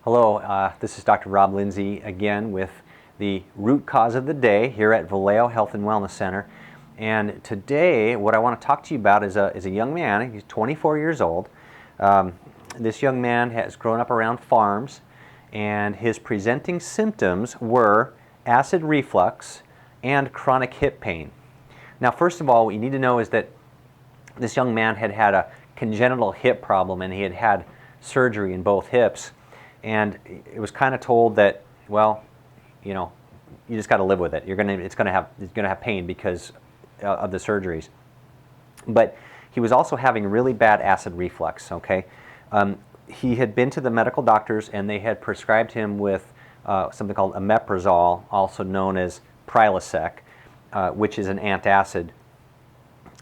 Hello, this is Dr. Rob Lindsay again with the root cause of the day here at Vallejo Health and Wellness Center. And today what I want to talk to you about is a young man. He's 24 years old. This young man has grown up around farms, and his presenting symptoms were acid reflux and chronic hip pain. Now, first of all, what you need to know is that this young man had had a congenital hip problem, and he had had surgery in both hips. And it was kind of told that, well, you know, you just got to live with it. He's going to have pain because of the surgeries. But he was also having really bad acid reflux. Okay, he had been to the medical doctors, and they had prescribed him with something called omeprazole, also known as Prilosec, which is an antacid.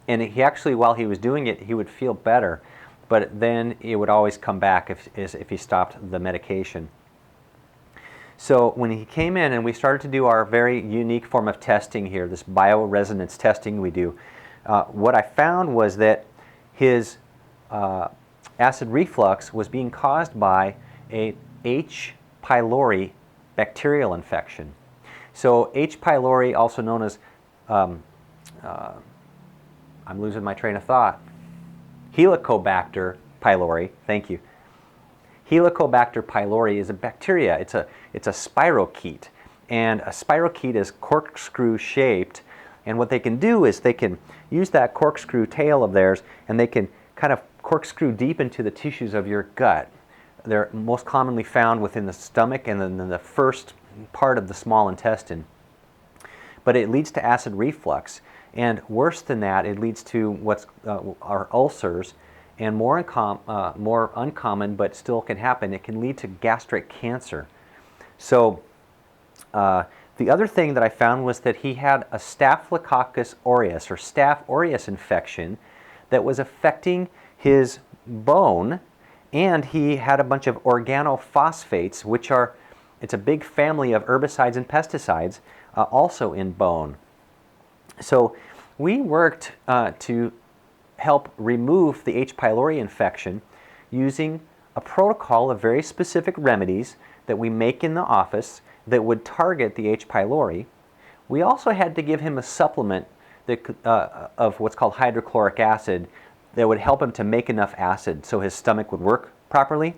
And he actually, while he was doing it, he would feel better. But then it would always come back if he stopped the medication. So when he came in and we started to do our very unique form of testing here, this bioresonance testing we do, what I found was that his acid reflux was being caused by a H. pylori bacterial infection. So H. pylori, also known as, I'm losing my train of thought, Helicobacter pylori, thank you. Helicobacter pylori is a bacteria. It's a spirochete, and a spirochete is corkscrew shaped, and what they can do is they can use that corkscrew tail of theirs, and they can kind of corkscrew deep into the tissues of your gut. They're most commonly found within the stomach and then the first part of the small intestine. But it leads to acid reflux. And worse than that, it leads to what's are ulcers, and more uncommon, but still can happen, it can lead to gastric cancer. So the other thing that I found was that he had a Staphylococcus aureus, or Staph aureus infection, that was affecting his bone, and he had a bunch of organophosphates, which are, it's a big family of herbicides and pesticides, also in bone. So we worked to help remove the H. pylori infection using a protocol of very specific remedies that we make in the office that would target the H. pylori. We also had to give him a supplement that, of what's called hydrochloric acid that would help him to make enough acid so his stomach would work properly.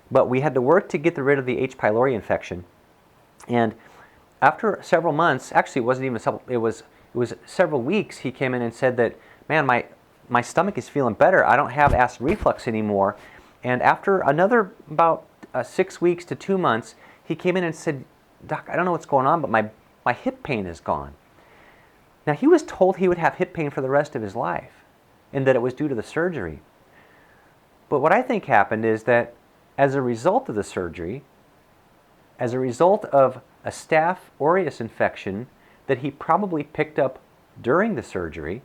But we had to work to get rid of the H. pylori infection. And after several months, actually it wasn't even it was several weeks, he came in and said that, man, my stomach is feeling better. I don't have acid reflux anymore. And after another about 6 weeks to 2 months, he came in and said, Doc, I don't know what's going on, but my hip pain is gone. Now, he was told he would have hip pain for the rest of his life and that it was due to the surgery. But what I think happened is that as a result of the surgery, as a result of a Staph aureus infection that he probably picked up during the surgery,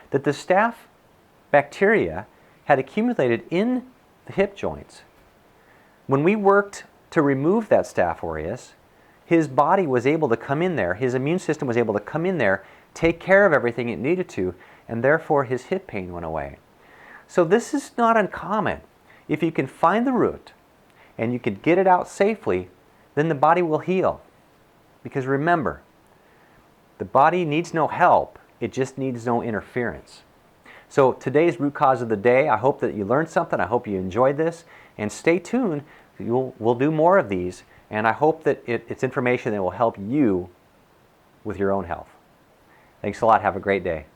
that the staph bacteria had accumulated in the hip joints. When we worked to remove that Staph aureus, his body was able to come in there, his immune system was able to come in there, take care of everything it needed to, and therefore his hip pain went away. So this is not uncommon. If you can find the root and you can get it out safely, then the body will heal. Because remember, the body needs no help, it just needs no interference. So today's root cause of the day, I hope that you learned something, I hope you enjoyed this, and stay tuned, we'll do more of these, and I hope that it's information that will help you with your own health. Thanks a lot, have a great day.